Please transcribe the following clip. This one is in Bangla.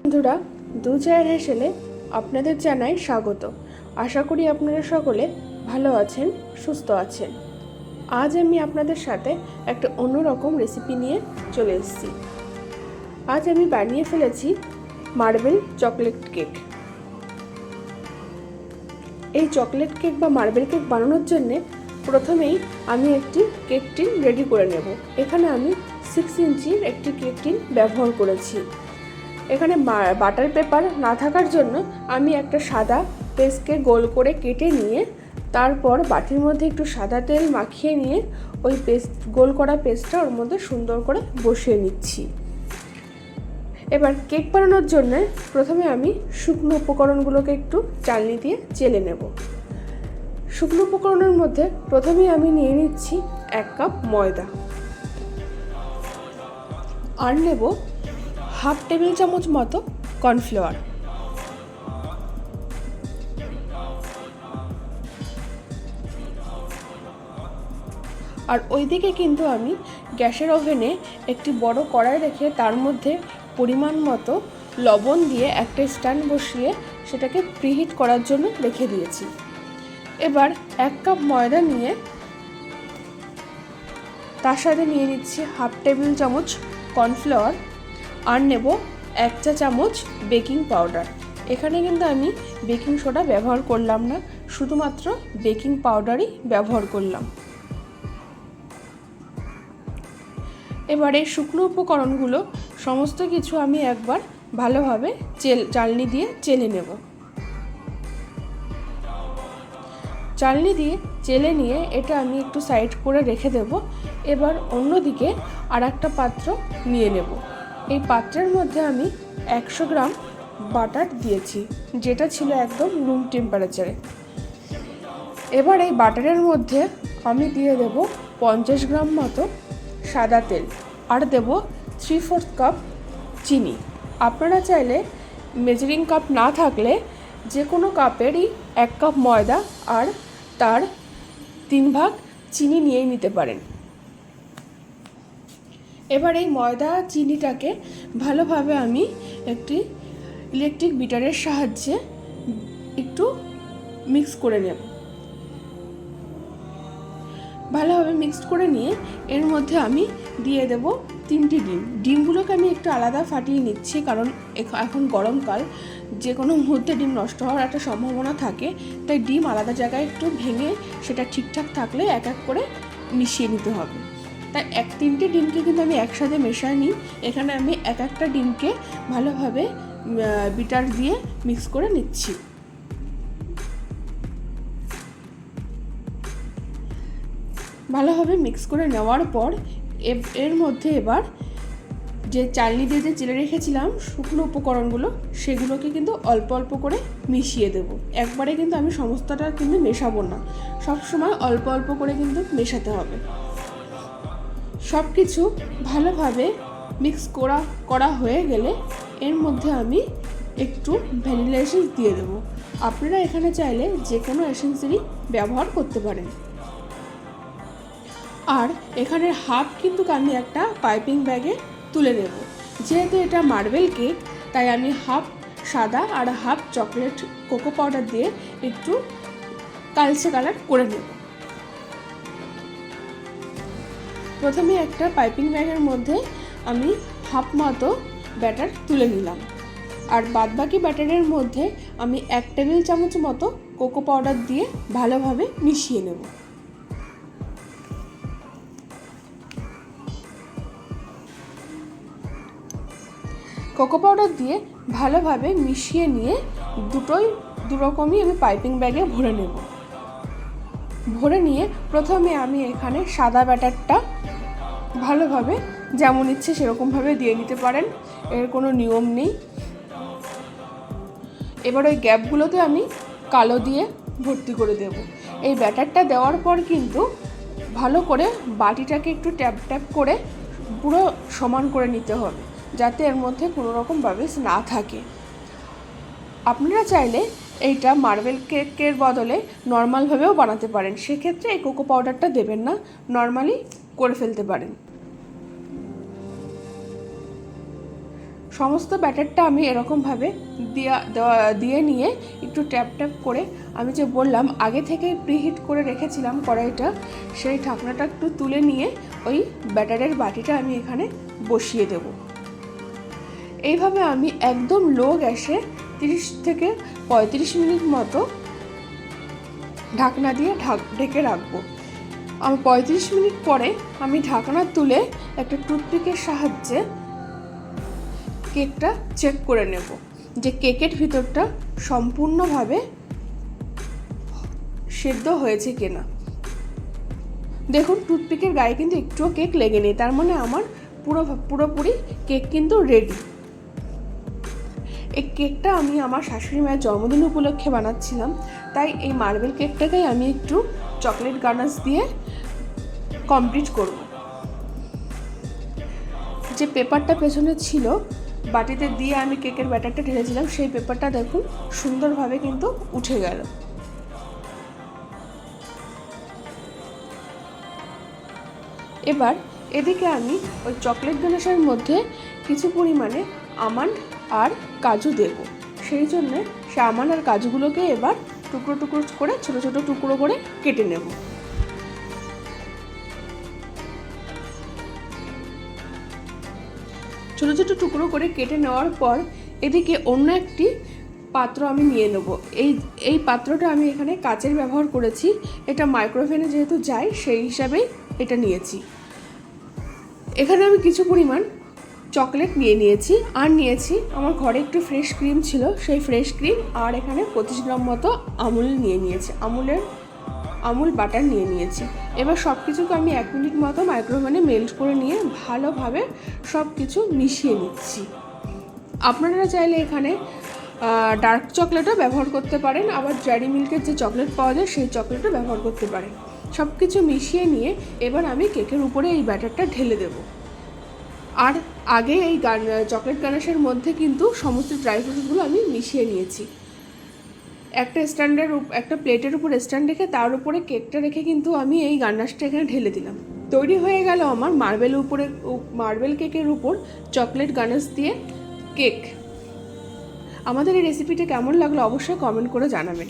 বন্ধুরা, দু চায়ের হেসেলে আপনাদের জানাই স্বাগত। আশা করি আপনারা সকলে ভালো আছেন, সুস্থ আছেন। আজ আমি আপনাদের সাথে একটা অন্যরকম রেসিপি নিয়ে চলে এসেছি। আজ আমি বানিয়ে ফেলেছি মার্বেল চকলেট কেক। এই চকলেট কেক বা মার্বেল কেক বানানোর জন্যে প্রথমেই আমি একটি কেক টিন রেডি করে নেব। এখানে আমি 6 ইঞ্চির একটি কেক টিন ব্যবহার করেছি। এখানে বাটার পেপার না থাকার জন্য আমি একটা সাদা পেস্টকে গোল করে কেটে নিয়ে তারপর বাটির মধ্যে একটু সাদা তেল মাখিয়ে নিয়ে ওই গোল করা পেস্টটা ওর মধ্যে সুন্দর করে বসিয়ে নিচ্ছি। এবার কেক বানানোর জন্য প্রথমে আমি শুকনো উপকরণগুলোকে একটু চালনি দিয়ে চেলে নেব। শুকনো উপকরণের মধ্যে প্রথমেই আমি নিয়ে নিচ্ছি 1 কাপ ময়দা, আর নেব হাফ টেবিল চামচ মতো কর্নফ্লাওয়ার। আর ওইদিকে কিন্তু আমি গ্যাসের ওভেনে একটি বড় কড়াই রেখে তার মধ্যে পরিমাণ মতো লবণ দিয়ে একটা স্ট্যান্ড বসিয়ে সেটাকে প্রিহিট করার জন্য রেখে দিয়েছি। এবার 1 কাপ ময়দা নিয়ে তার সাথে নিয়ে নিচ্ছি হাফ টেবিল চামচ কর্নফ্লাওয়ার, আর নেব 1 চা চামচ বেকিং পাউডার। এখানে কিন্তু আমি বেকিং সোডা ব্যবহার করলাম না, শুধুমাত্র বেকিং পাউডারই ব্যবহার করলাম। এবার এই শুকনো উপকরণগুলো সমস্ত কিছু আমি একবার ভালোভাবে চালনি দিয়ে চেলে নেব। চালনি দিয়ে চেলে নিয়ে এটা আমি একটু সাইড করে রেখে দেব। এবার অন্যদিকে আর একটা পাত্র নিয়ে নেব। এই পাত্রের মধ্যে আমি 100 গ্রাম বাটার দিয়েছি, যেটা ছিল একদম রুম টেম্পারেচারে। এবার এই বাটারের মধ্যে আমি দিয়ে দেব 50 গ্রাম মতো সাদা তেল, আর দেব 3/4 কাপ চিনি। আপনারা চাইলে মেজারিং কাপ না থাকলে যে কোনো কাপেরই 1 কাপ ময়দা আর তার 3 ভাগ চিনি নিয়ে নিতে পারেন। এবার এই ময়দা চিনিটাকে ভালোভাবে আমি একটি ইলেকট্রিক বিটারের সাহায্যে একটু মিক্স করে নেব। ভালোভাবে মিক্সড করে নিয়ে এর মধ্যে আমি দিয়ে দেব 3টি ডিম। ডিমগুলোকে আমি একটু আলাদা ফাটিয়ে নিচ্ছি, কারণ এখন গরমকাল, যে কোনো মুহূর্তে ডিম নষ্ট হওয়ার একটা সম্ভাবনা থাকে। তাই ডিম আলাদা জায়গায় একটু ভেঙে সেটা ঠিকঠাক থাকলে এক এক করে মিশিয়ে নিতে হবে। তাই 3টে ডিমকে কিন্তু আমি একসাথে মেশাই নিই। এখানে আমি একটা ডিমকে ভালোভাবে বিটার দিয়ে মিক্স করে নিচ্ছি। ভালোভাবে মিক্স করে নেওয়ার পর এর মধ্যে এবার যে চালনি দিয়ে যে চেলে রেখেছিলাম শুকনো উপকরণগুলো, সেগুলোকে কিন্তু অল্প অল্প করে মিশিয়ে দেব। একবারে কিন্তু আমি সমস্তটা কিন্তু মেশাবো না, সবসময় অল্প অল্প করে কিন্তু মেশাতে হবে। সব কিছু ভালোভাবে মিক্স করা হয়ে গেলে এর মধ্যে আমি একটু ভ্যানিলা এসেন্স দিয়ে দেবো। আপনারা এখানে চাইলে যে কোনো এসেন্সেরই ব্যবহার করতে পারেন। আর এখানের হাফ কিন্তু আমি একটা পাইপিং ব্যাগে তুলে নেব। যেহেতু এটা মার্বেল কেক, তাই আমি হাফ সাদা আর হাফ চকলেট কোকো পাউডার দিয়ে একটু কালচে কালার করে নেব। প্রথমে একটা পাইপিং ব্যাগের মধ্যে আমি হাফ মতো ব্যাটার তুলে নিলাম, আর বাদবাকি ব্যাটারের মধ্যে আমি 1 টেবিল চামচ মতো কোকো পাউডার দিয়ে ভালোভাবে মিশিয়ে নেব। কোকো পাউডার দিয়ে ভালোভাবে মিশিয়ে নিয়ে দুরকমই আমি পাইপিং ব্যাগে ভরে নেব। ভরে নিয়ে প্রথমে আমি এখানে সাদা ব্যাটারটা ভালোভাবে যেমন ইচ্ছে সেরকমভাবে দিয়ে নিতে পারেন, এর কোনো নিয়ম নেই। এবার ওই গ্যাপগুলোতে আমি কালো দিয়ে ভর্তি করে দেব। এই ব্যাটারটা দেওয়ার পর কিন্তু ভালো করে বাটিটাকে একটু ট্যাপ ট্যাপ করে পুরো সমান করে নিতে হবে, যাতে এর মধ্যে কোনো রকম বাবলস না থাকে। আপনারা চাইলে এইটা মার্বেল কেকের বদলে নর্মালভাবেও বানাতে পারেন, সেক্ষেত্রে এই কোকো পাউডারটা দেবেন না, নর্মালি করে ফেলতে পারেন। সমস্ত ব্যাটারটা আমি এরকমভাবে দিয়ে নিয়ে একটু ট্যাপ ট্যাপ করে, আমি যে বললাম আগে থেকে প্রিহিট করে রেখেছিলাম কড়াইটা, সেই ঢাকনাটা একটু তুলে নিয়ে ওই ব্যাটারের বাটিটা আমি এখানে বসিয়ে দেব। এইভাবে আমি একদম লো গ্যাসে 30 থেকে 35 মিনিট মতো ঢাকনা দিয়ে ঢেকে রাখবো। আমি 35 মিনিট পরে আমি ঢাকনা তুলে একটা টুথপিকের সাহায্যে কেকটা চেক করে নেব যে কেকের ভিতরটা সম্পূর্ণভাবে সেদ্ধ হয়েছে কিনা। দেখুন টুথপিকের গায়ে কিন্তু একটুও কেক লেগে নেই, তার মানে আমার পুরোপুরি কেক কিন্তু রেডি। এই কেকটা আমি আমার শাশুড়ি মায়ের জন্মদিন উপলক্ষে বানাচ্ছিলাম, তাই এই মার্বেল কেকটাকেই আমি একটু চকলেট গানাশ দিয়ে কমপ্লিট করব। যে পেপারটা পেছনে ছিল বাটিতে দিয়ে আমি কেকের ব্যাটারটা ঢেলেছিলাম, সেই পেপারটা দেখুন সুন্দরভাবে কিন্তু উঠে গেল। এবার এদিকে আমি ওই চকলেট গানাশের মধ্যে কিছু পরিমাণে আমন্ড আর কাজু দেব। সেই জন্যে সে আমন্ড আর কাজুগুলোকে এবার টুকরো টুকরো করে ছোট ছোট টুকরো করে কেটে নেব। ছোট ছোট টুকরো করে কেটে নেওয়ার পর এদিকে অন্য একটি পাত্র আমি নিয়ে নেব। এই পাত্রটা আমি এখানে কাচের ব্যবহার করেছি, এটা মাইক্রোওভেনে যেহেতু যায় সেই হিসাবেই এটা নিয়েছি। এখানে আমি কিছু পরিমাণ চকলেট নিয়েছি, আর নিয়েছি আমার ঘরে একটু ফ্রেশ ক্রিম ছিল, সেই ফ্রেশ ক্রিম, আর এখানে 25 গ্রাম মতো আমুল নিয়ে নিয়েছি, আমুল বাটার নিয়ে নিয়েছি। এবার সব কিছুকে আমি 1 মিনিট মতো মাইক্রোওভেনে মেল্ট করে নিয়ে ভালোভাবে সব কিছু মিশিয়ে নিচ্ছি। আপনারা চাইলে এখানে ডার্ক চকলেটও ব্যবহার করতে পারেন, আবার ডেয়ারি মিল্কের যে চকলেট পাওয়া যায় সেই চকলেটও ব্যবহার করতে পারেন। সব কিছু মিশিয়ে নিয়ে এবার আমি কেকের উপরে এই ব্যাটারটা ঢেলে দেব। আর আগে এই চকলেট গানাশের মধ্যে কিন্তু সমস্ত ড্রাই ফ্রুটসগুলো আমি মিশিয়ে নিয়েছি। একটা প্লেটের উপর স্ট্যান্ড রেখে তার উপরে কেকটা রেখে কিন্তু আমি এই গানাশটা এখানে ঢেলে দিলাম। তৈরি হয়ে গেল আমার মার্বেল কেকের উপর চকলেট গানাশ দিয়ে কেক। আমাদের এই রেসিপিটা কেমন লাগলো অবশ্যই কমেন্ট করে জানাবেন।